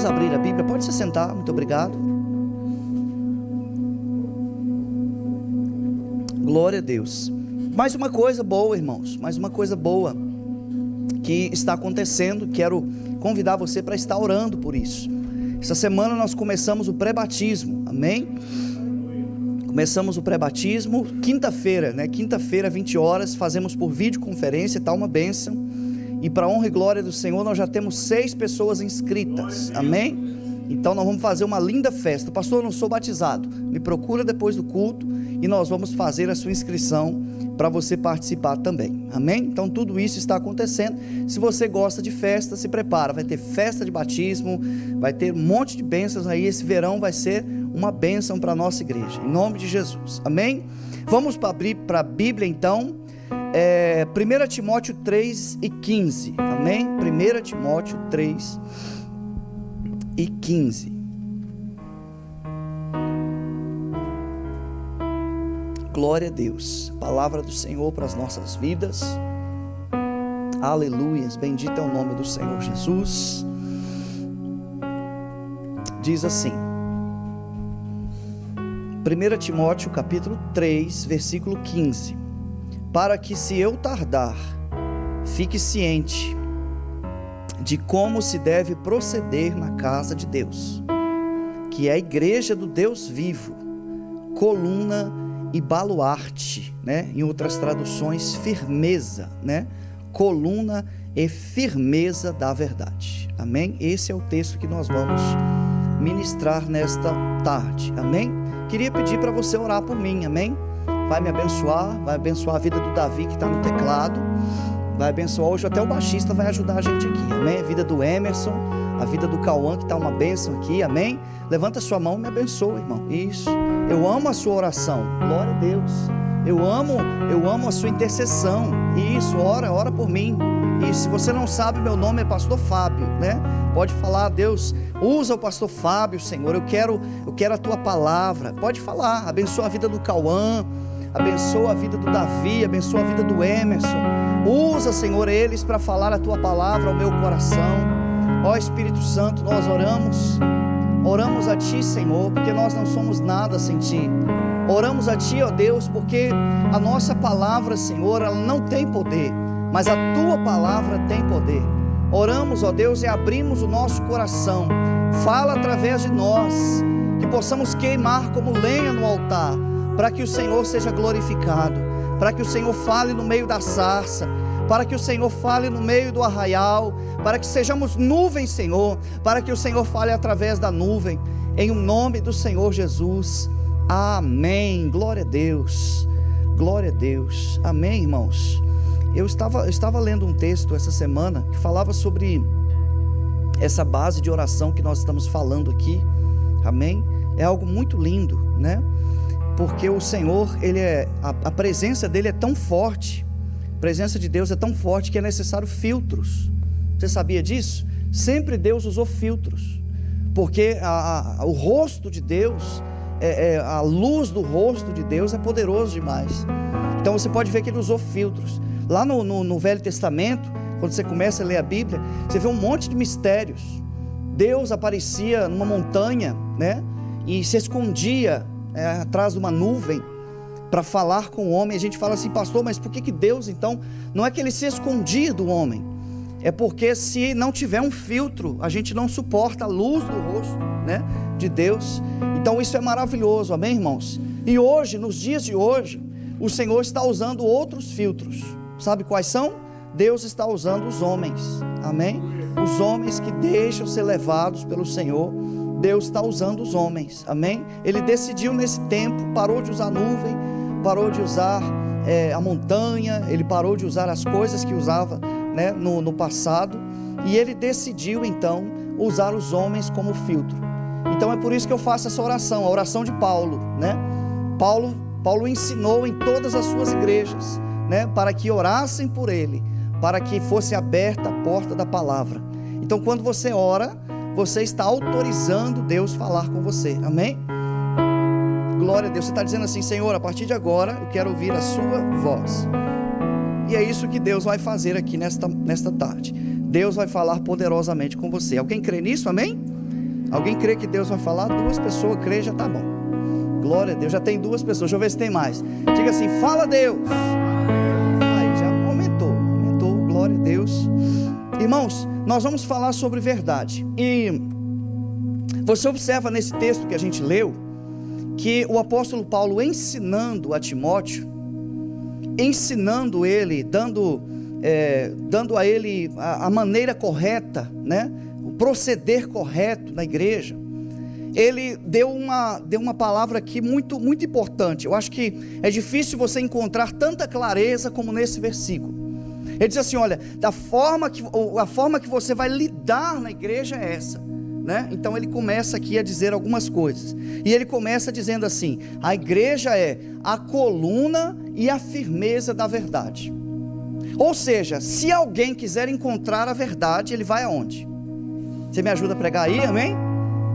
Vamos abrir a Bíblia, pode se sentar, muito obrigado. Glória a Deus. Mais uma coisa boa, irmãos, mais uma coisa boa que está acontecendo, quero convidar você para estar orando por isso. Essa semana nós começamos o pré-batismo, amém? Começamos o pré-batismo, quinta-feira, né? Quinta-feira, 20 horas, fazemos por videoconferência, está uma bênção. E para a honra e glória do Senhor, nós já temos 6 pessoas inscritas, amém? Então nós vamos fazer uma linda festa. Pastor, eu não sou batizado, me procura depois do culto e nós vamos fazer a sua inscrição para você participar também, amém? Então tudo isso está acontecendo. Se você gosta de festa, se prepara, vai ter festa de batismo, vai ter um monte de bênçãos aí. Esse verão vai ser uma bênção para a nossa igreja, em nome de Jesus, amém? Vamos para a Bíblia então, 1 Timóteo 3 e 15, amém? 1 Timóteo 3 e 15. Glória a Deus, palavra do Senhor para as nossas vidas, aleluias, bendito é o nome do Senhor Jesus. Diz assim, 1 Timóteo capítulo 3, versículo 15: para que, se eu tardar, fique ciente de como se deve proceder na casa de Deus, que é a igreja do Deus vivo, coluna e baluarte, né? Em outras traduções, firmeza, né? Coluna e firmeza da verdade, amém? Esse é o texto que nós vamos ministrar nesta tarde, amém? Queria pedir para você orar por mim, amém? Vai me abençoar, vai abençoar a vida do Davi que está no teclado, vai abençoar hoje até o baixista, vai ajudar a gente aqui, amém? A vida do Emerson, a vida do Cauã que está uma bênção aqui, amém? Levanta a sua mão e me abençoa, irmão. Isso, eu amo a sua oração, glória a Deus, eu amo a sua intercessão. Isso, ora por mim. E se você não sabe, meu nome é Pastor Fábio, né? Pode falar, Deus, usa o Pastor Fábio, Senhor, eu quero a tua palavra. Pode falar, abençoa a vida do Cauã, abençoa a vida do Davi, abençoa a vida do Emerson. Usa, Senhor, eles para falar a tua palavra ao meu coração. Ó Espírito Santo, nós oramos a ti, Senhor, porque nós não somos nada sem ti. Oramos a ti, ó Deus, porque a nossa palavra, Senhor, ela não tem poder, mas a tua palavra tem poder. Oramos, ó Deus, e abrimos o nosso coração. Fala através de nós, que possamos queimar como lenha no altar, para que o Senhor seja glorificado, para que o Senhor fale no meio da sarça, para que o Senhor fale no meio do arraial, para que sejamos nuvem, Senhor, para que o Senhor fale através da nuvem, em nome do Senhor Jesus, amém. Glória a Deus, amém, irmãos. Eu estava lendo um texto essa semana que falava sobre essa base de oração que nós estamos falando aqui, amém? É algo muito lindo, né? Porque o Senhor, a presença dele é tão forte, a presença de Deus é tão forte que é necessário filtros. Você sabia disso? Sempre Deus usou filtros, porque o rosto de Deus, a luz do rosto de Deus é poderoso demais. Então você pode ver que ele usou filtros. Lá no Velho Testamento, quando você começa a ler a Bíblia, você vê um monte de mistérios. Deus aparecia numa montanha, né? E se escondia atrás de uma nuvem para falar com o homem. A gente fala assim, pastor, mas por que Deus então, não é que ele se escondia do homem, é porque se não tiver um filtro, a gente não suporta a luz do rosto, né, de Deus. Então isso é maravilhoso, amém, irmãos? E hoje, nos dias de hoje, o Senhor está usando outros filtros. Sabe quais são? Deus está usando os homens, amém? Os homens que deixam ser levados pelo Senhor, Deus está usando os homens, amém? Ele decidiu nesse tempo, parou de usar a nuvem, parou de usar a montanha, ele parou de usar as coisas que usava, né, no passado, e ele decidiu então usar os homens como filtro. Então é por isso que eu faço essa oração, a oração de Paulo, né? Paulo ensinou em todas as suas igrejas, né, para que orassem por ele, para que fosse aberta a porta da palavra. Então quando você ora, você está autorizando Deus falar com você, amém? Glória a Deus. Você está dizendo assim, Senhor, a partir de agora eu quero ouvir a sua voz. E é isso que Deus vai fazer aqui nesta tarde. Deus vai falar poderosamente com você. Alguém crê nisso, amém? Alguém crê que Deus vai falar? 2 pessoas crê, já está bom. Glória a Deus, já tem 2 pessoas. Deixa eu ver se tem mais. Diga assim: fala Deus. Aí já aumentou, glória a Deus. Irmãos, nós vamos falar sobre verdade. E você observa nesse texto que a gente leu, que o apóstolo Paulo ensinando a Timóteo, ensinando ele, dando a ele a maneira correta, né? O proceder correto na igreja. Ele deu uma palavra aqui muito, muito importante. Eu acho que é difícil você encontrar tanta clareza como nesse versículo. Ele diz assim: olha, a forma que você vai lidar na igreja é essa, né? Então ele começa aqui a dizer algumas coisas. E ele começa dizendo assim: a igreja é a coluna e a firmeza da verdade. Ou seja, se alguém quiser encontrar a verdade, ele vai aonde? Você me ajuda a pregar aí, amém?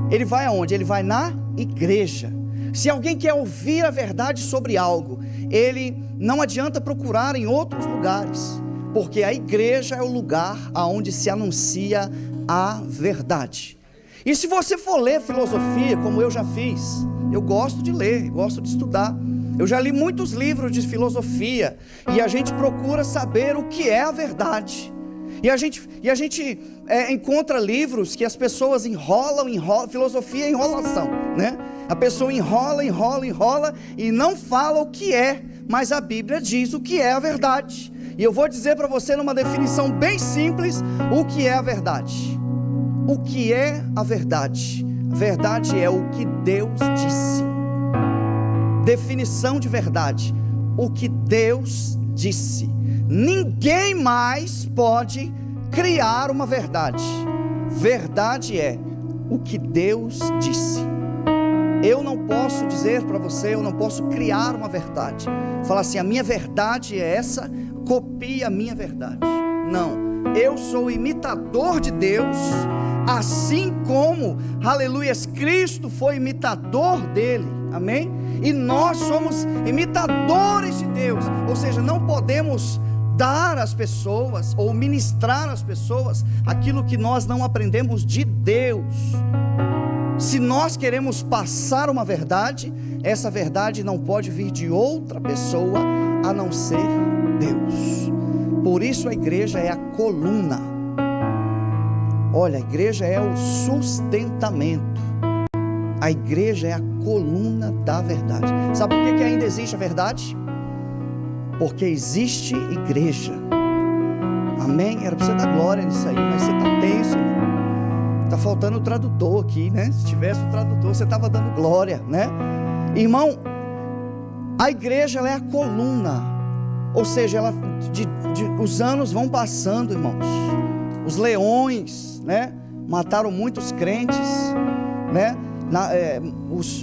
Ele vai aonde? Ele vai na igreja. Se alguém quer ouvir a verdade sobre algo, ele não adianta procurar em outros lugares, porque a igreja é o lugar aonde se anuncia a verdade. E se você for ler filosofia, como eu já fiz, eu gosto de ler, gosto de estudar. Eu já li muitos livros de filosofia, e a gente procura saber o que é a verdade. E a gente encontra livros que as pessoas enrolam, filosofia é enrolação, né? A pessoa enrola e não fala o que é, mas a Bíblia diz o que é a verdade. E eu vou dizer para você numa definição bem simples o que é a verdade. O que é a verdade? A verdade é o que Deus disse. Definição de verdade: o que Deus disse. Ninguém mais pode criar uma verdade. Verdade é o que Deus disse. Eu não posso dizer para você, eu não posso criar uma verdade, falar assim: a minha verdade é essa, copie a minha verdade. Não, eu sou imitador de Deus, assim como, aleluia, Cristo foi imitador dele, amém? E nós somos imitadores de Deus, ou seja, não podemos dar às pessoas ou ministrar às pessoas aquilo que nós não aprendemos de Deus. Se nós queremos passar uma verdade, essa verdade não pode vir de outra pessoa a não ser Deus. Por isso a igreja é a coluna. Olha, a igreja é o sustentamento. A igreja é a coluna da verdade. Sabe por que ainda existe a verdade? Porque existe igreja. Amém? Era para você dar glória nisso aí, mas você está tenso. Está faltando o tradutor aqui, né? Se tivesse o tradutor, você estava dando glória, né? Irmão, a igreja ela é a coluna. Ou seja, os anos vão passando, irmãos. Os leões, né? Mataram muitos crentes, né?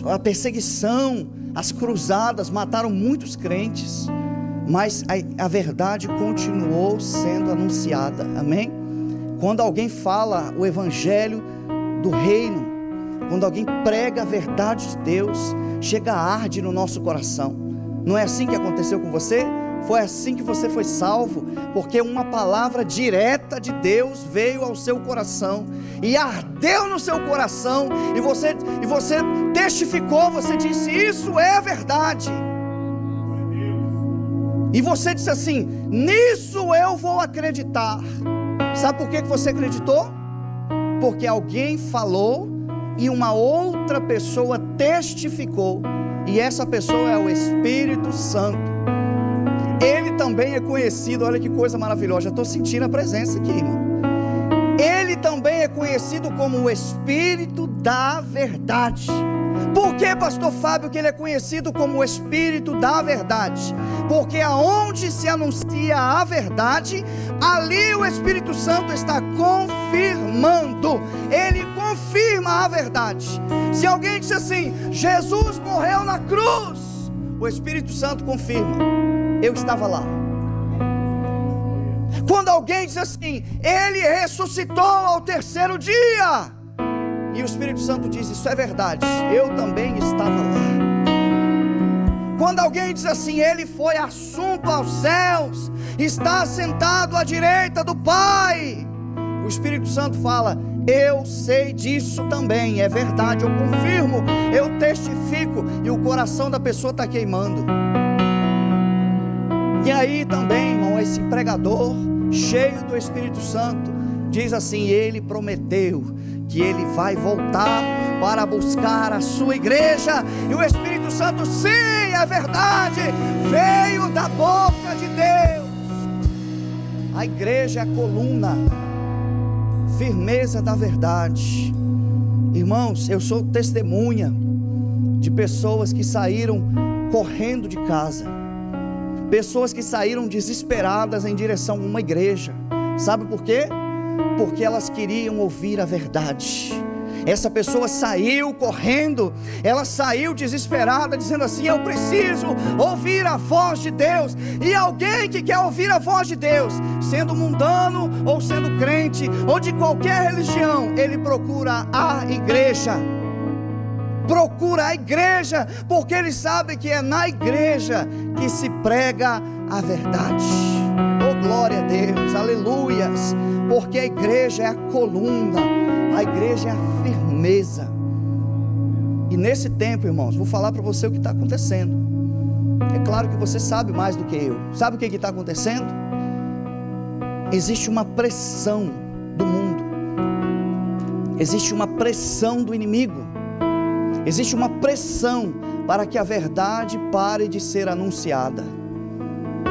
A perseguição, as cruzadas mataram muitos crentes, mas a verdade continuou sendo anunciada, amém? Quando alguém fala o evangelho do reino, quando alguém prega a verdade de Deus, chega a arde no nosso coração. Não é assim que aconteceu com você? Foi assim que você foi salvo, porque uma palavra direta de Deus veio ao seu coração e ardeu no seu coração, e você testificou, você disse: isso é verdade. E você disse assim: nisso eu vou acreditar. Sabe por que você acreditou? Porque alguém falou e uma outra pessoa testificou, e essa pessoa é o Espírito Santo. Ele também é conhecido, olha que coisa maravilhosa, já estou sentindo a presença aqui, irmão. Ele também é conhecido como o Espírito da verdade. Por que, pastor Fábio, que ele é conhecido como o Espírito da verdade? Porque aonde se anuncia a verdade, ali o Espírito Santo está confirmando. Ele confirma a verdade. Se alguém disser assim: Jesus morreu na cruz, o Espírito Santo confirma: eu estava lá. Quando alguém diz assim: ele ressuscitou ao terceiro dia, e o Espírito Santo diz: isso é verdade, eu também estava lá. Quando alguém diz assim: ele foi assunto aos céus, está sentado à direita do Pai, o Espírito Santo fala: Eu sei disso também, é verdade, eu confirmo, eu testifico, e o coração da pessoa está queimando. E aí também, irmão, esse pregador, cheio do Espírito Santo, diz assim: ele prometeu que ele vai voltar para buscar a sua igreja. E o Espírito Santo, sim, é verdade, veio da boca de Deus. A igreja é a coluna, firmeza da verdade. Irmãos, eu sou testemunha de pessoas que saíram correndo de casa, pessoas que saíram desesperadas em direção a uma igreja. Sabe por quê? Porque elas queriam ouvir a verdade. Essa pessoa saiu correndo, ela saiu desesperada, dizendo assim: eu preciso ouvir a voz de Deus. E alguém que quer ouvir a voz de Deus, sendo mundano ou sendo crente, ou de qualquer religião, ele procura a igreja. Procura a igreja, porque ele sabe que é na igreja que se prega a verdade. Oh, glória a Deus, aleluias. Porque a igreja é a coluna, a igreja é a firmeza. E nesse tempo, irmãos, vou falar para você o que está acontecendo. É claro que você sabe mais do que eu. Sabe o que está acontecendo? Existe uma pressão do mundo, existe uma pressão do inimigo, existe uma pressão para que a verdade pare de ser anunciada.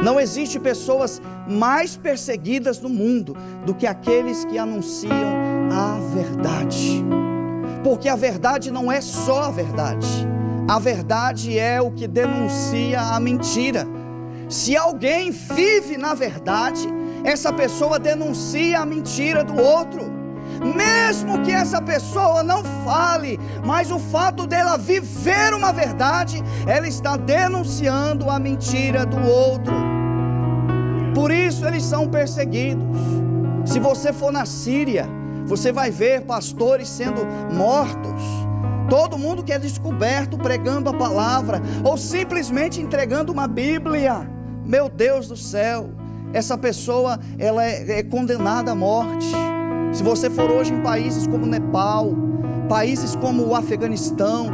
Não existe pessoas mais perseguidas no mundo do que aqueles que anunciam a verdade. Porque a verdade não é só a verdade. A verdade é o que denuncia a mentira. Se alguém vive na verdade, essa pessoa denuncia a mentira do outro. Mesmo que essa pessoa não fale, mas o fato dela viver uma verdade, ela está denunciando a mentira do outro. Por isso eles são perseguidos. Se você for na Síria, você vai ver pastores sendo mortos. Todo mundo que é descoberto pregando a palavra, ou simplesmente entregando uma Bíblia. Meu Deus do céu, essa pessoa ela é condenada à morte. Se você for hoje em países como Nepal, países como o Afeganistão,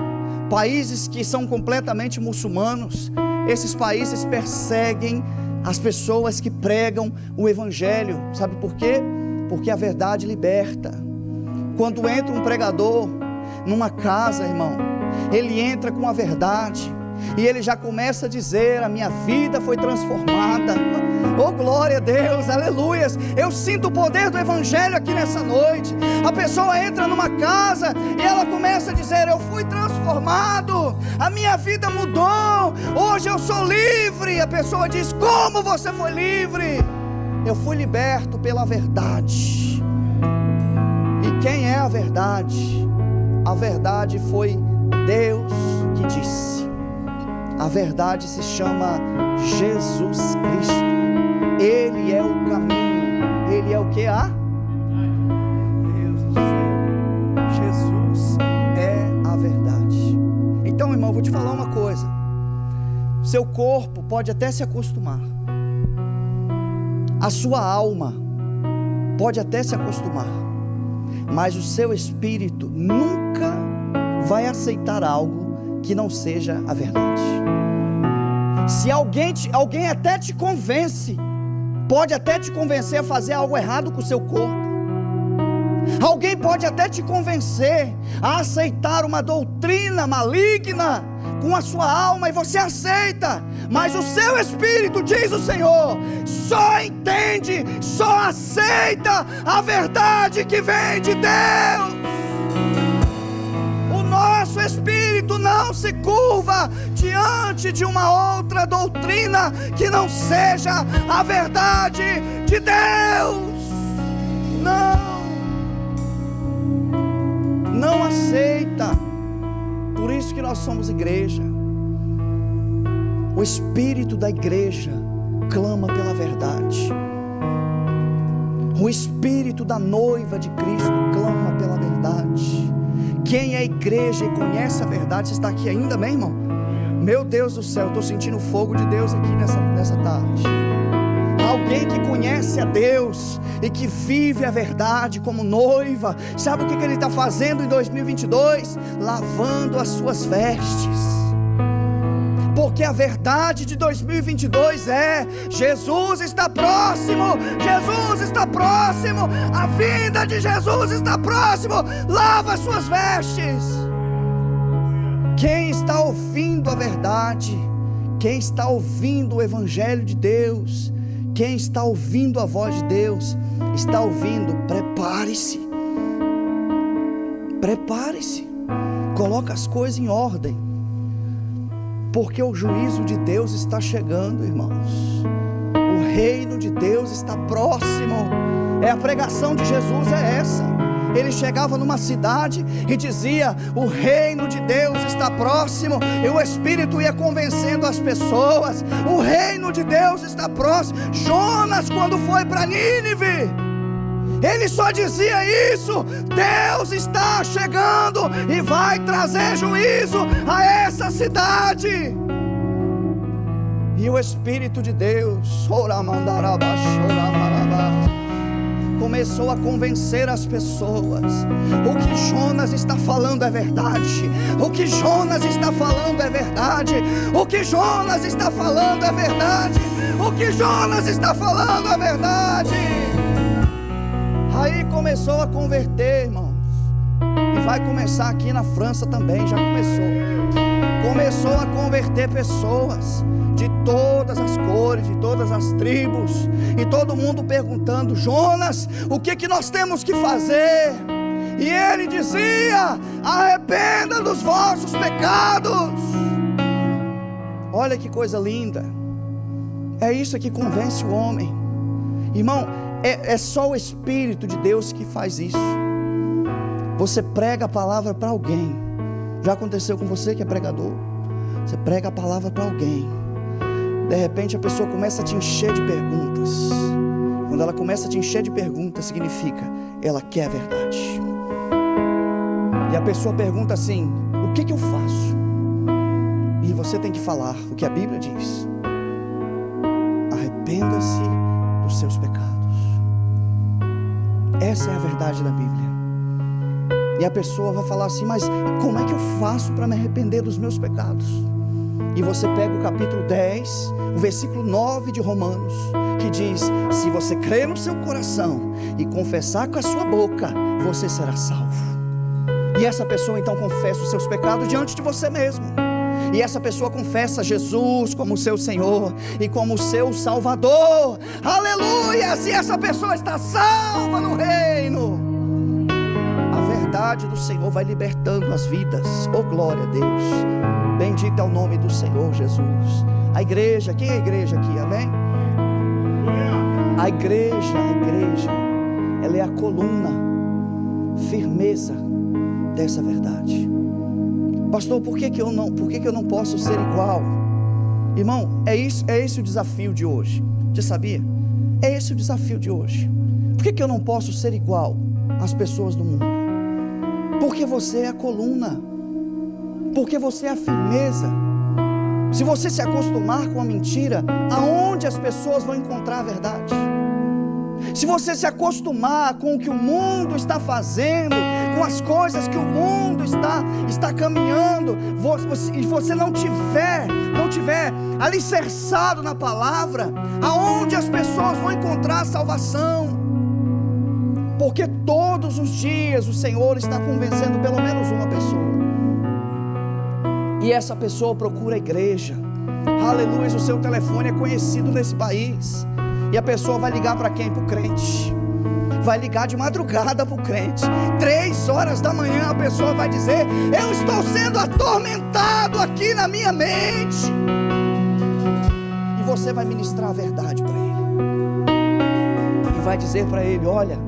países que são completamente muçulmanos, esses países perseguem as pessoas que pregam o Evangelho. Sabe por quê? Porque a verdade liberta. Quando entra um pregador numa casa, irmão, ele entra com a verdade, e ele já começa a dizer: a minha vida foi transformada. Oh, glória a Deus, aleluias. Eu sinto o poder do Evangelho aqui nessa noite. A pessoa entra numa casa e ela começa a dizer: eu fui transformado, a minha vida mudou, hoje eu sou livre. A pessoa diz: como você foi livre? Eu fui liberto pela verdade. E quem é a verdade? A verdade foi Deus que disse. A verdade se chama Jesus Cristo. Ele é o caminho. Ele é o que há? Deus do céu. Jesus é a verdade. Então, irmão, vou te falar uma coisa. Seu corpo pode até se acostumar. A sua alma pode até se acostumar. Mas o seu espírito nunca vai aceitar algo que não seja a verdade. Se alguém até te convence, pode até te convencer a fazer algo errado com o seu corpo. Alguém pode até te convencer a aceitar uma doutrina maligna com a sua alma, e você aceita, mas o seu espírito, diz o Senhor, só entende, só aceita a verdade que vem de Deus. O nosso espírito não se curva diante de uma outra doutrina que não seja a verdade de Deus. Não aceita. Por isso que nós somos igreja. O espírito da igreja clama pela verdade. O espírito da noiva de Cristo clama pela verdade. Quem é igreja e conhece a verdade, você está aqui ainda, meu irmão? Meu Deus do céu, eu estou sentindo o fogo de Deus aqui nessa tarde. Alguém que conhece a Deus e que vive a verdade como noiva. Sabe o que ele está fazendo em 2022? Lavando as suas vestes. Porque a verdade de 2022 é: Jesus está próximo, Jesus está próximo, a vinda de Jesus está próximo. Lava as suas vestes. Quem está ouvindo a verdade, quem está ouvindo o Evangelho de Deus, quem está ouvindo a voz de Deus, está ouvindo: prepare-se, prepare-se, coloca as coisas em ordem, porque o juízo de Deus está chegando, irmãos. O reino de Deus está próximo. A pregação de Jesus é essa. Ele chegava numa cidade e dizia: o reino de Deus está próximo, e o Espírito ia convencendo as pessoas: o reino de Deus está próximo. Jonas, quando foi para Nínive, ele só dizia isso: Deus está chegando e vai trazer juízo a essa cidade. E o Espírito de Deus começou a convencer as pessoas: o que Jonas está falando é verdade, o que Jonas está falando é verdade, o que Jonas está falando é verdade, o que Jonas está falando é verdade. Aí começou a converter, irmãos, e vai começar aqui na França também, já começou a converter pessoas de todas as cores, de todas as tribos, e todo mundo perguntando: Jonas, o que nós temos que fazer? E ele dizia: arrependa dos vossos pecados. Olha que coisa linda. É isso que convence o homem, irmão. É só o Espírito de Deus que faz isso. Você prega a palavra para alguém. Já aconteceu com você que é pregador? Você prega a palavra para alguém, de repente a pessoa começa a te encher de perguntas. Quando ela começa a te encher de perguntas, significa ela quer a verdade. E a pessoa pergunta assim: o que eu faço? E você tem que falar o que a Bíblia diz: arrependa-se dos seus pecados. Essa é a verdade da Bíblia. E a pessoa vai falar assim: mas como é que eu faço para me arrepender dos meus pecados? E você pega o capítulo 10, o versículo 9 de Romanos, que diz: se você crer no seu coração e confessar com a sua boca, você será salvo. E essa pessoa então confessa os seus pecados diante de você mesmo. E essa pessoa confessa Jesus como seu Senhor e como seu Salvador. Aleluia! Se essa pessoa está salva no reino, a verdade do Senhor vai libertando as vidas. Oh, glória a Deus! Bendito é o nome do Senhor Jesus. A igreja, quem é a igreja aqui? Amém? A igreja, ela é a coluna, firmeza dessa verdade. Pastor, por que eu não posso ser igual? Irmão, é esse o desafio de hoje. Você sabia? É esse o desafio de hoje. Por que eu não posso ser igual às pessoas do mundo? Porque você é a coluna, porque você é a firmeza. Se você se acostumar com a mentira, aonde as pessoas vão encontrar a verdade? Se você se acostumar com o que o mundo está fazendo, com as coisas que o mundo está caminhando, e você não tiver alicerçado na palavra, aonde as pessoas vão encontrar salvação? Porque todos os dias o Senhor está convencendo pelo menos uma pessoa, e essa pessoa procura a igreja. Aleluia, o seu telefone é conhecido nesse país, e a pessoa vai ligar para quem? Para o crente. Vai ligar de madrugada para o crente. 3 horas da manhã a pessoa vai dizer: eu estou sendo atormentado aqui na minha mente. E você vai ministrar a verdade para ele, e vai dizer para ele: olha,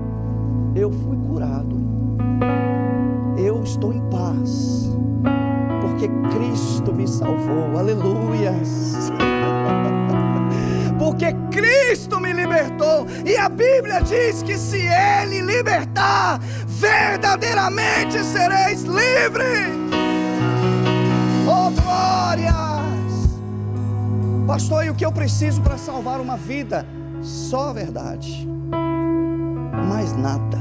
eu fui curado, eu estou em paz, porque Cristo me salvou. Aleluia. Porque Cristo me libertou, e a Bíblia diz que se Ele libertar, verdadeiramente sereis livres. Oh, glórias! Pastor, e o que eu preciso para salvar uma vida? só a verdade, mais nada.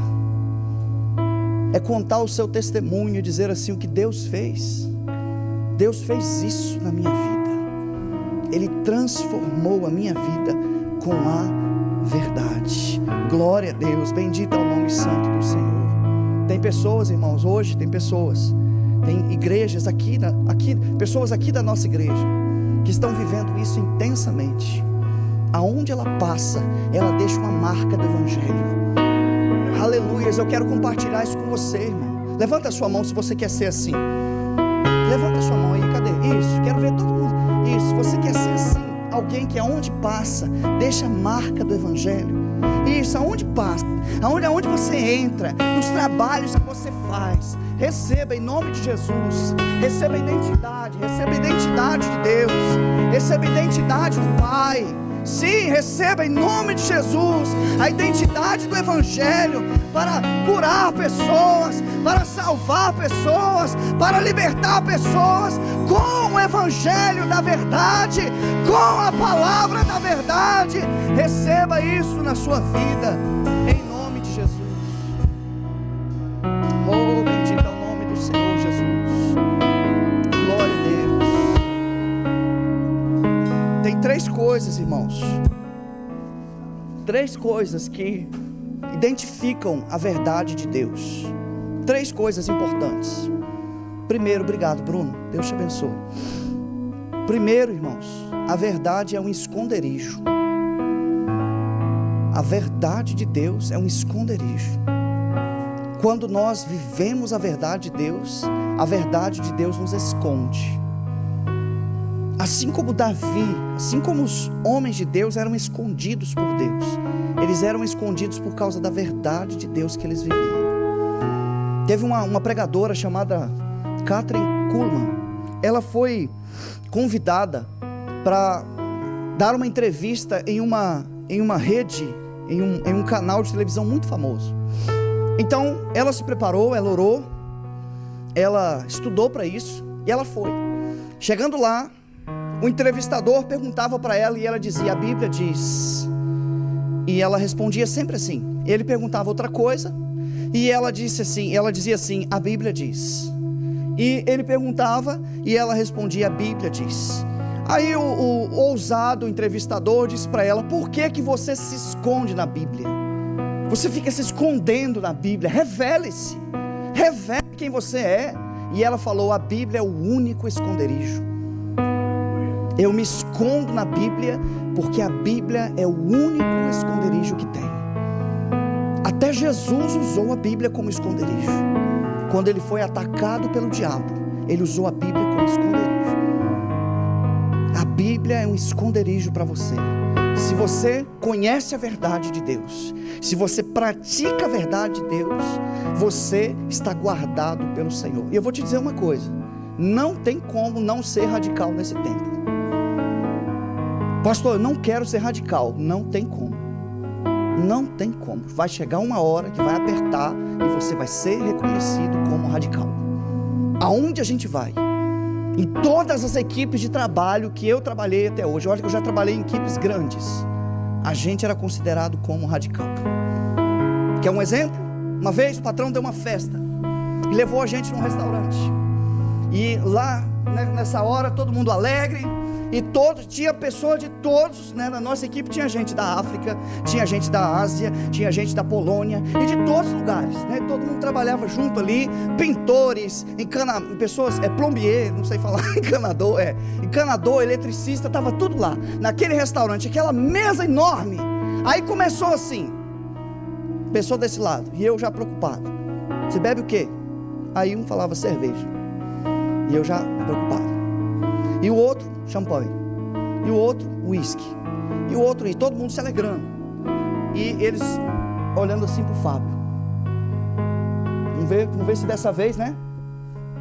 É contar o seu testemunho e dizer assim: o que Deus fez. Deus fez isso na minha vida. Ele transformou a minha vida com a verdade. Glória a Deus, bendito é o nome santo do Senhor. Tem pessoas, irmãos, hoje tem pessoas, tem igrejas pessoas aqui da nossa igreja, que estão vivendo isso intensamente. Aonde ela passa, ela deixa uma marca do Evangelho. Aleluias, eu quero compartilhar isso com você, irmão. Levanta a sua mão se você quer ser assim. Levanta a sua mão aí, cadê? Isso, quero ver todo mundo. Isso, você quer ser assim, alguém que aonde passa, deixa a marca do Evangelho. Isso, aonde passa, aonde você entra, nos trabalhos que você faz, receba em nome de Jesus, receba a identidade de Deus, receba a identidade do Pai. Sim, receba em nome de Jesus a identidade do Evangelho para curar pessoas, para salvar pessoas, para libertar pessoas com o Evangelho da verdade, com a palavra da verdade. Receba isso na sua vida, em nome de Jesus. Oh, bendito é o nome do Senhor Jesus. Glória a Deus. Tem 3 coisas, irmãos, 3 coisas que identificam a verdade de Deus. 3 coisas importantes. Primeiro, obrigado, Bruno, Deus te abençoe. Primeiro, irmãos, a verdade é um esconderijo. A verdade de Deus é um esconderijo. Quando nós vivemos a verdade de Deus nos esconde. Assim como Davi, assim como os homens de Deus eram escondidos por Deus, eles eram escondidos por causa da verdade de Deus que eles viviam. Teve uma pregadora chamada Kathryn Kuhlman. Ela foi convidada para dar uma entrevista em uma rede, em um canal de televisão muito famoso. Então ela se preparou, ela orou, ela estudou para isso e ela foi. Chegando lá, o entrevistador perguntava para ela e ela dizia: a Bíblia diz. E ela respondia sempre assim. Ele perguntava outra coisa e ela dizia assim: a Bíblia diz. E ele perguntava e ela respondia: a Bíblia diz. Aí o ousado entrevistador disse para ela: por que você se esconde na Bíblia? Você fica se escondendo na Bíblia. Revele-se, revele quem você é. E ela falou: a Bíblia é o único esconderijo. Eu me escondo na Bíblia porque a Bíblia é o único esconderijo que tem. Até Jesus usou a Bíblia como esconderijo. Quando ele foi atacado pelo diabo, ele usou a Bíblia como esconderijo. A Bíblia é um esconderijo para você. Se você conhece a verdade de Deus, se você pratica a verdade de Deus, você está guardado pelo Senhor. E eu vou te dizer uma coisa: não tem como não ser radical nesse tempo. Pastor, eu não quero ser radical. Não tem como. Não tem como. Vai chegar uma hora que vai apertar e você vai ser reconhecido como radical. Aonde a gente vai? Em todas as equipes de trabalho que eu trabalhei até hoje, olha que eu já trabalhei em equipes grandes, a gente era considerado como radical. Quer um exemplo? Uma vez o patrão deu uma festa e levou a gente num restaurante. E lá, nessa hora, todo mundo alegre. E tinha pessoas de todos, na nossa equipe tinha gente da África, tinha gente da Ásia, tinha gente da Polônia e de todos os lugares, todo mundo trabalhava junto ali, pintores, pessoas, plombier, não sei falar, encanador, eletricista, estava tudo lá, naquele restaurante, aquela mesa enorme. Aí começou assim, pessoa desse lado, e eu já preocupado: você bebe o quê? Aí um falava cerveja, e eu já preocupado. E o outro, champanhe. E o outro, uísque. E o outro, e todo mundo se alegrando. E eles olhando assim para o Fábio. Vamos ver se dessa vez,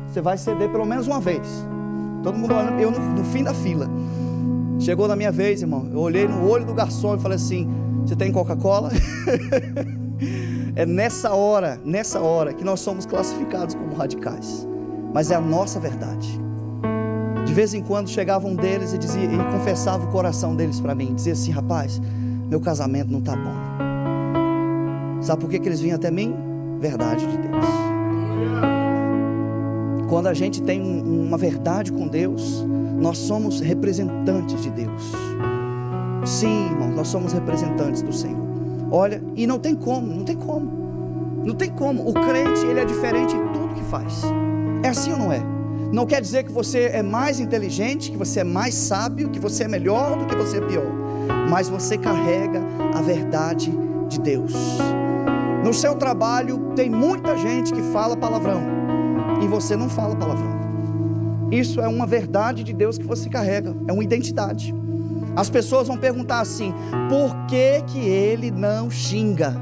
você vai ceder pelo menos uma vez. Todo mundo olhando, eu no fim da fila. Chegou na minha vez, irmão. Eu olhei no olho do garçom e falei assim: você tem Coca-Cola? É nessa hora que nós somos classificados como radicais. Mas é a nossa verdade. De vez em quando chegava um deles e confessava o coração deles para mim, dizia assim: rapaz, meu casamento não está bom. Sabe por que eles vinham até mim? Verdade de Deus. Quando a gente tem uma verdade com Deus, nós somos representantes de Deus. Sim, irmão, nós somos representantes do Senhor. Olha, e não tem como. O crente, ele é diferente em tudo que faz. É assim ou não é? Não quer dizer que você é mais inteligente, que você é mais sábio, que você é melhor do que você é pior. Mas você carrega a verdade de Deus. No seu trabalho tem muita gente que fala palavrão e você não fala palavrão. Isso é uma verdade de Deus que você carrega, é uma identidade. As pessoas vão perguntar assim: por que que ele não xinga?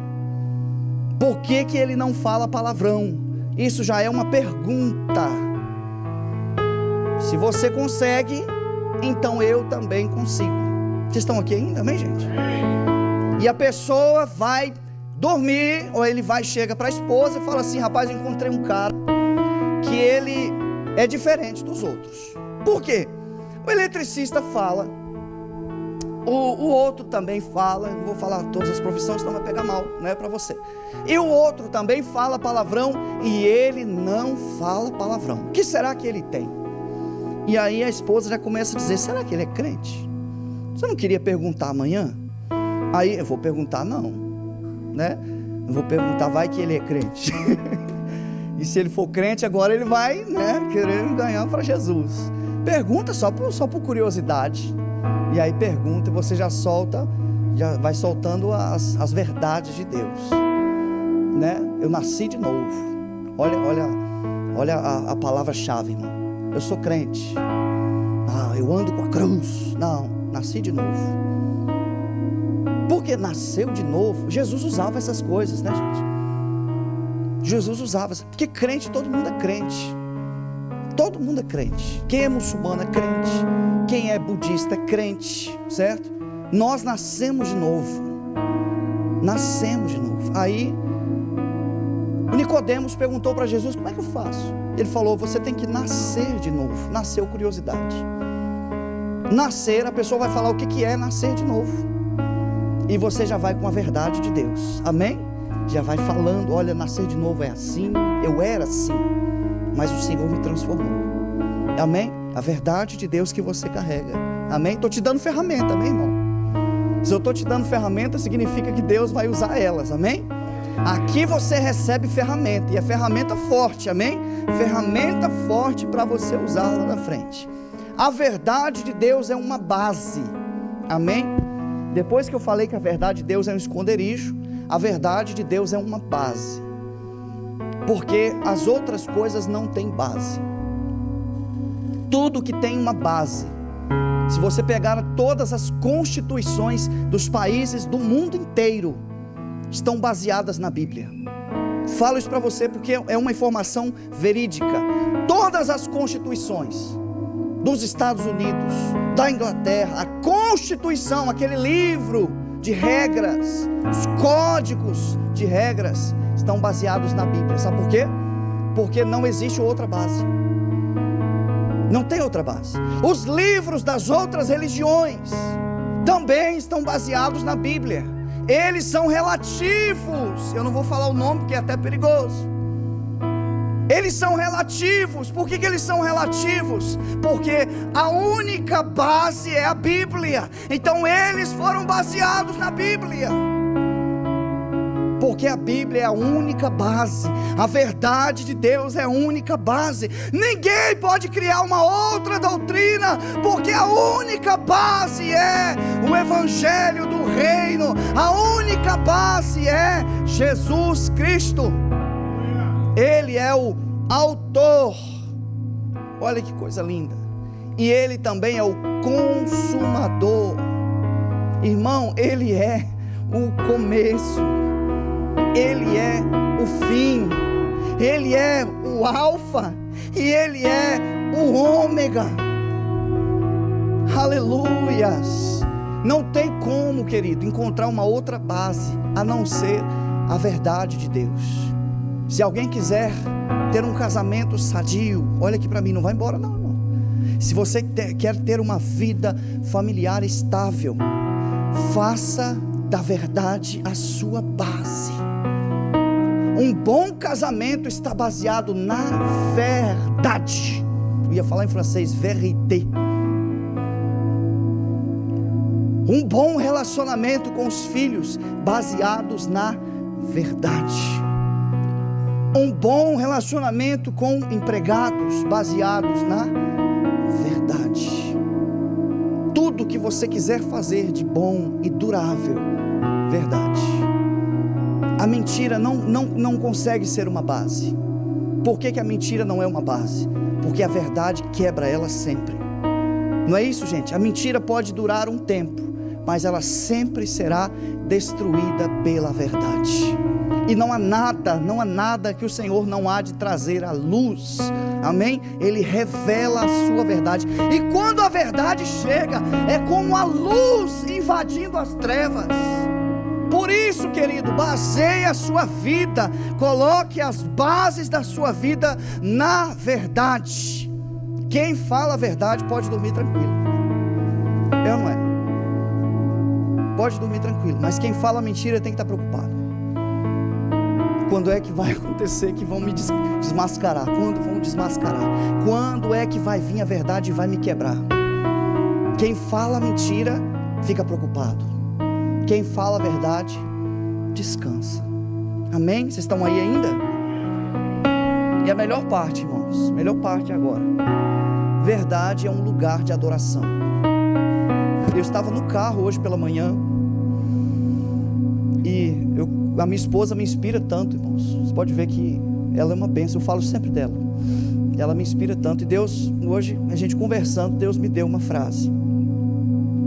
Por que que ele não fala palavrão? Isso já é uma pergunta. Se você consegue, então eu também consigo. Vocês estão aqui ainda, amém, gente? E a pessoa vai dormir, ou ele chega para a esposa e fala assim: rapaz, eu encontrei um cara que ele é diferente dos outros. Por quê? O eletricista fala, o outro também fala, não vou falar todas as profissões, senão vai pegar mal, não é para você. E o outro também fala palavrão e ele não fala palavrão. O que será que ele tem? E aí a esposa já começa a dizer: será que ele é crente? Você não queria perguntar amanhã? Aí eu vou perguntar, não, né? Eu vou perguntar, vai que ele é crente. E se ele for crente, agora ele vai, né, querer ganhar para Jesus. Pergunta só por curiosidade. E aí pergunta e você já solta, já vai soltando as verdades de Deus, né? Eu nasci de novo. Olha a palavra-chave, irmão. Eu sou crente. Eu ando com a cruz. Não, nasci de novo. Porque nasceu de novo. Jesus usava essas coisas, né, gente? Jesus usava, porque crente, todo mundo é crente. Todo mundo é crente. Quem é muçulmano é crente. Quem é budista é crente, certo? Nós nascemos de novo. Nascemos de novo. Aí o Nicodemos perguntou para Jesus: como é que eu faço? Ele falou: você tem que nascer de novo. Nasceu curiosidade. Nascer, a pessoa vai falar o que é nascer de novo. E você já vai com a verdade de Deus. Amém? Já vai falando: olha, nascer de novo é assim, eu era assim, mas o Senhor me transformou. Amém? A verdade de Deus que você carrega. Amém? Estou te dando ferramenta, amém, irmão? Se eu estou te dando ferramenta, significa que Deus vai usar elas, amém? Aqui você recebe ferramenta, e é ferramenta forte, amém? Ferramenta forte para você usar lá na frente. A verdade de Deus é uma base, amém? Depois que eu falei que a verdade de Deus é um esconderijo, a verdade de Deus é uma base, porque as outras coisas não têm base. Tudo que tem uma base, se você pegar todas as constituições dos países do mundo inteiro, estão baseadas na Bíblia. Falo isso para você porque é uma informação verídica. Todas as constituições dos Estados Unidos, da Inglaterra, a Constituição, aquele livro de regras, os códigos de regras, estão baseados na Bíblia. Sabe por quê? Porque não existe outra base. Não tem outra base. Os livros das outras religiões também estão baseados na Bíblia. Eles são relativos. Eu não vou falar o nome porque é até perigoso. Eles são relativos. Por que eles são relativos? Porque a única base é a Bíblia. Então eles foram baseados na Bíblia. Porque a Bíblia é a única base. A verdade de Deus é a única base. Ninguém pode criar uma outra doutrina, porque a única base é o Evangelho do Reino. A única base é Jesus Cristo. Ele é o autor. Olha que coisa linda. E Ele também é o consumador. Irmão, Ele é o começo, Ele é o fim, Ele é o alfa e Ele é o ômega. Aleluias. Não tem como, querido, encontrar uma outra base a não ser a verdade de Deus. Se alguém quiser ter um casamento sadio, olha aqui para mim, não vai embora não, irmão. Se você quer ter uma vida familiar estável, faça da verdade a sua base. Um bom casamento está baseado na verdade. Eu ia falar em francês, vérité. Um bom relacionamento com os filhos, baseados na verdade. Um bom relacionamento com empregados, baseados na verdade. Tudo que você quiser fazer de bom e durável, verdade. A mentira não consegue ser uma base. Por que a mentira não é uma base? Porque a verdade quebra ela sempre. Não é isso, gente? A mentira pode durar um tempo, mas ela sempre será destruída pela verdade. E não há nada que o Senhor não há de trazer à luz. Amém? Ele revela a sua verdade. E quando a verdade chega, é como a luz invadindo as trevas. Por isso, querido, baseie a sua vida, coloque as bases da sua vida na verdade. Quem fala a verdade pode dormir tranquilo. Eu não é. Pode dormir tranquilo, mas quem fala mentira tem que estar preocupado. Quando é que vai acontecer que vão me desmascarar? Quando vão desmascarar? Quando é que vai vir a verdade e vai me quebrar? Quem fala mentira fica preocupado. Quem fala a verdade descansa. Amém? Vocês estão aí ainda? E a melhor parte, irmãos, melhor parte agora. Verdade é um lugar de adoração. Eu estava no carro hoje pela manhã e a minha esposa me inspira tanto, irmãos. Você pode ver que ela é uma bênção, eu falo sempre dela. Ela me inspira tanto. E Deus, hoje, a gente conversando, Deus me deu uma frase.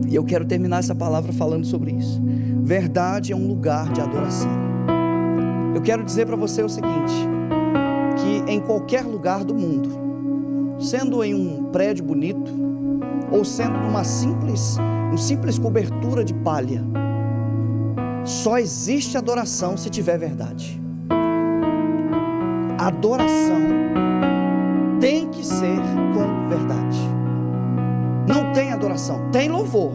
E eu quero terminar essa palavra falando sobre isso. Verdade é um lugar de adoração. Eu quero dizer para você o seguinte, que em qualquer lugar do mundo, sendo em um prédio bonito, ou sendo numa simples cobertura de palha, só existe adoração se tiver verdade. Adoração tem que ser com verdade. Não tem adoração, tem louvor.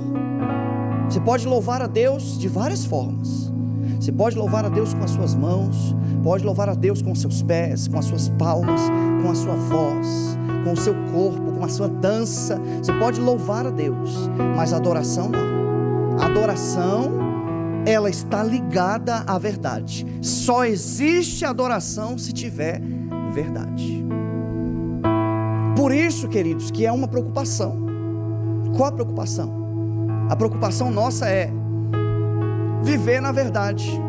Você pode louvar a Deus de várias formas. Você pode louvar a Deus com as suas mãos, pode louvar a Deus com os seus pés, com as suas palmas, com a sua voz, com o seu corpo, com a sua dança. Você pode louvar a Deus, mas a adoração não. A adoração, ela está ligada à verdade. Só existe adoração se tiver verdade. Por isso, queridos, que é uma preocupação. Qual a preocupação? A preocupação nossa é viver na verdade.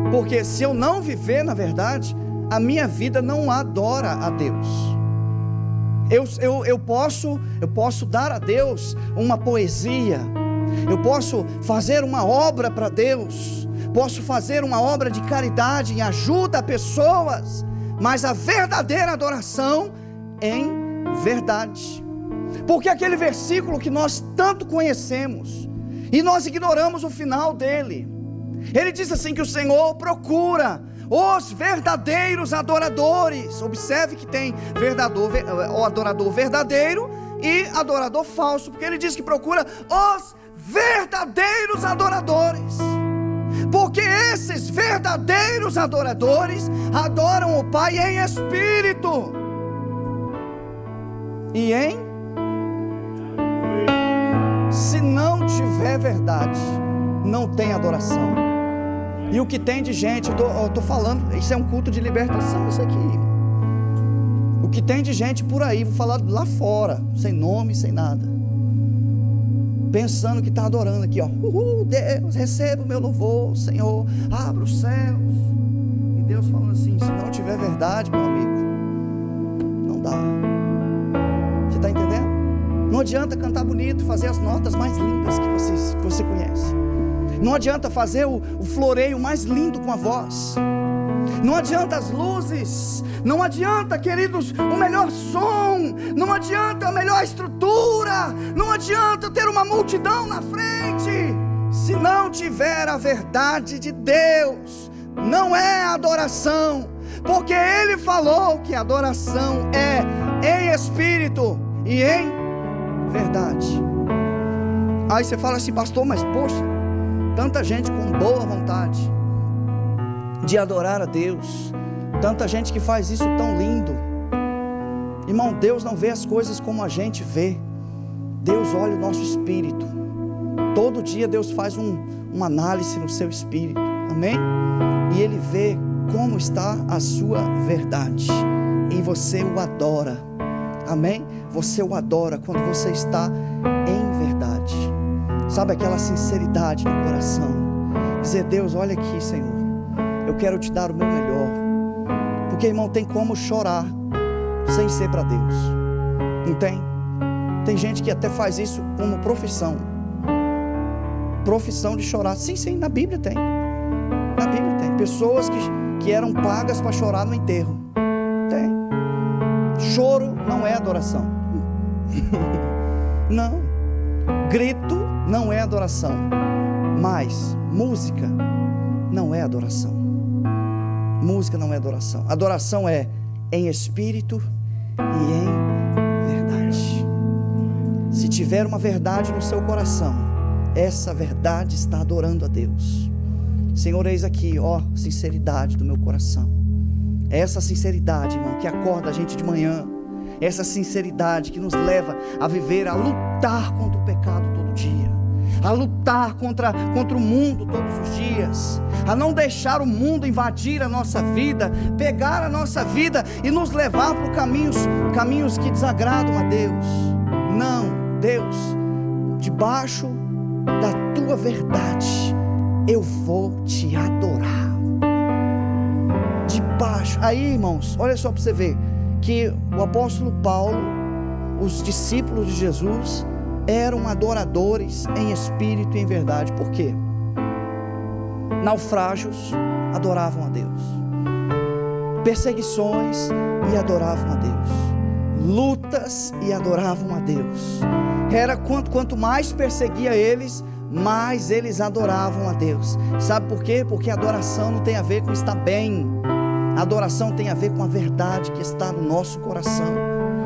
Porque se eu não viver na verdade, a minha vida não adora a Deus. Eu posso dar a Deus uma poesia, eu posso fazer uma obra para Deus, posso fazer uma obra de caridade em ajuda a pessoas, mas a verdadeira adoração em verdade. Porque aquele versículo que nós tanto conhecemos e nós ignoramos o final dele, ele diz assim que o Senhor procura os verdadeiros adoradores. Observe que tem o adorador verdadeiro e adorador falso, porque ele diz que procura os verdadeiros adoradores, porque esses verdadeiros adoradores adoram o Pai em espírito e em... Se não tiver verdade, não tem adoração. E o que tem de gente, eu estou falando, isso é um culto de libertação, isso aqui. O que tem de gente por aí, vou falar lá fora, sem nome, sem nada, pensando que está adorando aqui, ó. Deus, receba o meu louvor, Senhor, abra os céus. E Deus falando assim, se não tiver verdade, meu amigo, não dá. Você está entendendo? Não adianta cantar bonito, fazer as notas mais lindas que você conhece. Não adianta fazer o floreio mais lindo com a voz. Não adianta as luzes. Não adianta, queridos, o melhor som. Não adianta a melhor estrutura. Não adianta ter uma multidão na frente. Se não tiver a verdade de Deus, não é adoração. Porque Ele falou que a adoração é em espírito e em verdade. Aí você fala assim, pastor, mas poxa, tanta gente com boa vontade de adorar a Deus, tanta gente que faz isso tão lindo. Irmão, Deus não vê as coisas como a gente vê. Deus olha o nosso espírito. Todo dia Deus faz uma análise no seu espírito, amém? E Ele vê como está a sua verdade, e você o adora, amém? Você o adora quando você está em verdade, sabe, aquela sinceridade no coração, dizer: Deus, olha aqui, Senhor, eu quero te dar o meu melhor. Porque, irmão, tem como chorar sem ser para Deus, não tem? Tem gente que até faz isso como profissão de chorar. Sim, na Bíblia tem. Na Bíblia tem pessoas que eram pagas para chorar no enterro. Tem. Choro não é adoração. Não. Grito não é adoração. Mas música não é adoração. Música não é adoração. Adoração é em espírito e em verdade. Se tiver uma verdade no seu coração, essa verdade está adorando a Deus. Senhor, eis aqui, ó, sinceridade do meu coração. É essa sinceridade, irmão, que acorda a gente de manhã. Essa sinceridade que nos leva a viver, a lutar contra o pecado todo dia, a lutar contra o mundo todos os dias, a não deixar o mundo invadir a nossa vida, pegar a nossa vida e nos levar por caminhos que desagradam a Deus. Não, Deus, debaixo da tua verdade eu vou te adorar. Debaixo. Aí, irmãos, olha só para você ver que o apóstolo Paulo, os discípulos de Jesus eram adoradores em espírito e em verdade. Por quê? Naufrágios adoravam a Deus, perseguições e adoravam a Deus, lutas e adoravam a Deus. Era quanto mais perseguia eles, mais eles adoravam a Deus. Sabe por quê? Porque a adoração não tem a ver com estar bem. A adoração tem a ver com a verdade que está no nosso coração,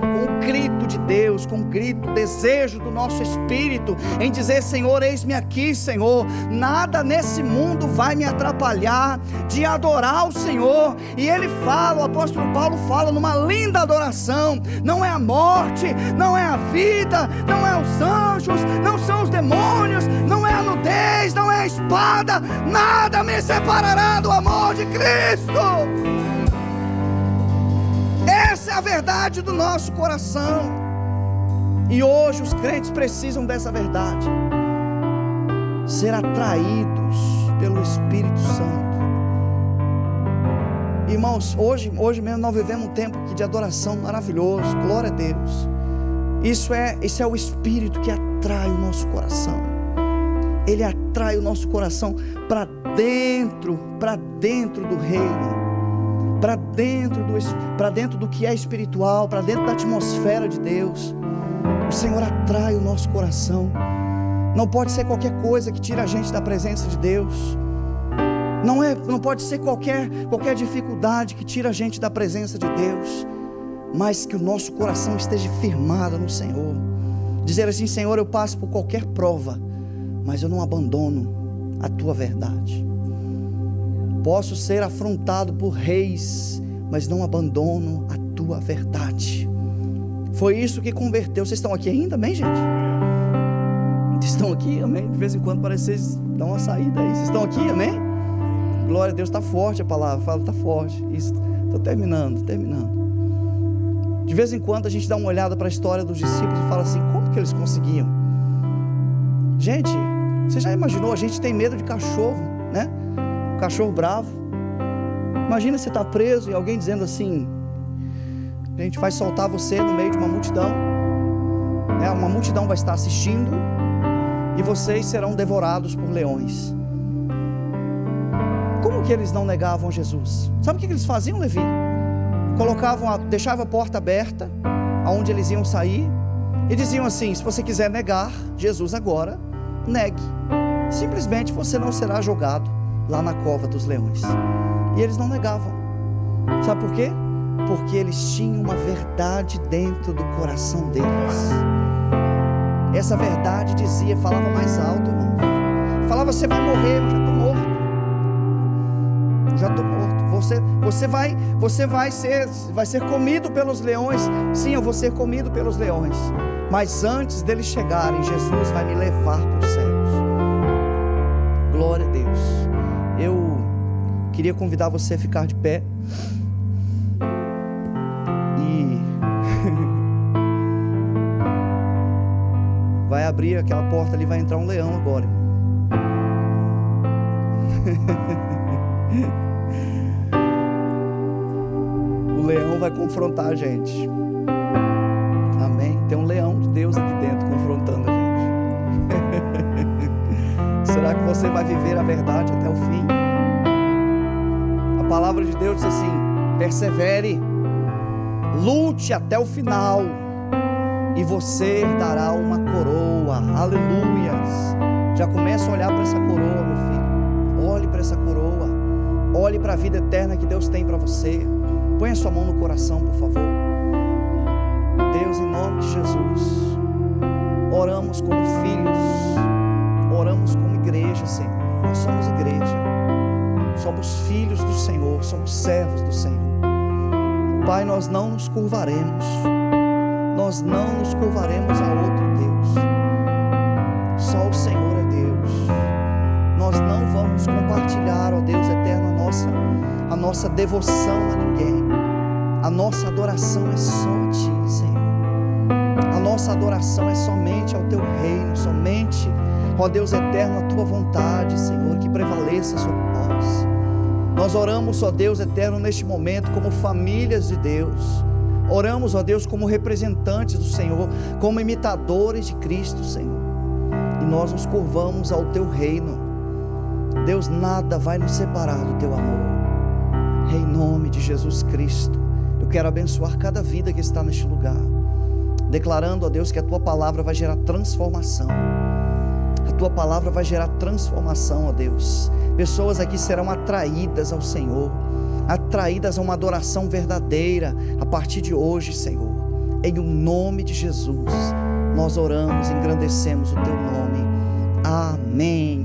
com o grito de Deus, com o grito, o desejo do nosso espírito em dizer: Senhor, eis-me aqui, Senhor. Nada nesse mundo vai me atrapalhar de adorar o Senhor. E ele fala, o apóstolo Paulo fala numa linda adoração: não é a morte, não é a vida, não é os anjos, não são os demônios, não é a nudez, não é a espada, nada me separará do amor de Cristo. Essa é a verdade do nosso coração. E hoje os crentes precisam dessa verdade, ser atraídos pelo Espírito Santo. Irmãos, hoje mesmo nós vivemos um tempo de adoração maravilhoso. Glória a Deus. Isso é o Espírito que atrai o nosso coração. Ele atrai o nosso coração para dentro do reino, para dentro do que é espiritual, para dentro da atmosfera de Deus. O Senhor atrai o nosso coração. Não pode ser qualquer coisa que tire a gente da presença de Deus. Não pode ser qualquer dificuldade que tire a gente da presença de Deus, mas que o nosso coração esteja firmado no Senhor. Dizer assim: Senhor, eu passo por qualquer prova, mas eu não abandono a tua verdade. Posso ser afrontado por reis, mas não abandono a tua verdade. Foi isso que converteu. Vocês estão aqui ainda, amém, gente? Vocês estão aqui, amém? De vez em quando parece que vocês dão uma saída aí. Vocês estão aqui, amém? Glória a Deus, está forte a palavra. Fala, está forte. Isso, estou terminando. De vez em quando a gente dá uma olhada para a história dos discípulos e fala assim: como que eles conseguiam? Gente, você já imaginou? A gente tem medo de cachorro, né? Cachorro bravo. Imagina você estar preso e alguém dizendo assim: a gente vai soltar você no meio de uma multidão, né? Uma multidão vai estar assistindo e vocês serão devorados por leões. Como que eles não negavam Jesus? Sabe o que eles faziam, Levi? Deixavam a porta aberta aonde eles iam sair e diziam assim: se você quiser negar Jesus agora, negue. Simplesmente você não será jogado lá na cova dos leões. E eles não negavam. Sabe por quê? Porque eles tinham uma verdade dentro do coração deles. Essa verdade falava mais alto, irmão. Falava, você vai morrer, eu já estou morto. Já estou morto. Você vai ser comido pelos leões. Sim, eu vou ser comido pelos leões. Mas antes deles chegarem, Jesus vai me levar para os céus. Glória a Deus. Eu queria convidar você a ficar de pé. E vai abrir aquela porta ali, vai entrar um leão agora. O leão vai confrontar a gente. Amém? Tem um leão de Deus aqui dentro confrontando a gente. Será que você vai viver a verdade até o fim? A palavra de Deus diz assim: persevere, lute até o final, e você dará uma coroa. Aleluias. Já começa a olhar para essa coroa, meu filho. Olhe para essa coroa. Olhe para a vida eterna que Deus tem para você. Põe a sua mão no coração, por favor. Deus, em nome de Jesus, oramos como filhos, oramos como igreja, Senhor. Nós somos igreja, somos filhos do Senhor, somos servos do Senhor. Pai, nós não nos curvaremos, nós não nos curvaremos a outro Deus. Só o Senhor é Deus. Nós não vamos compartilhar, ó Deus eterno, a nossa devoção a ninguém. A nossa adoração é só a Ti, Senhor. A nossa adoração é somente ao Teu reino, somente, ó Deus eterno, a Tua vontade, Senhor, que prevaleça sobre nós. Nós oramos, ó Deus eterno, neste momento como famílias de Deus. Oramos, ó Deus, como representantes do Senhor, como imitadores de Cristo, Senhor. E nós nos curvamos ao Teu reino. Deus, nada vai nos separar do Teu amor. Em nome de Jesus Cristo, eu quero abençoar cada vida que está neste lugar, declarando, ó Deus, que a Tua palavra vai gerar transformação. A Tua palavra vai gerar transformação, ó Deus. Pessoas aqui serão atraídas ao Senhor, atraídas a uma adoração verdadeira a partir de hoje, Senhor. Em o nome de Jesus, nós oramos, engrandecemos o Teu nome. Amém.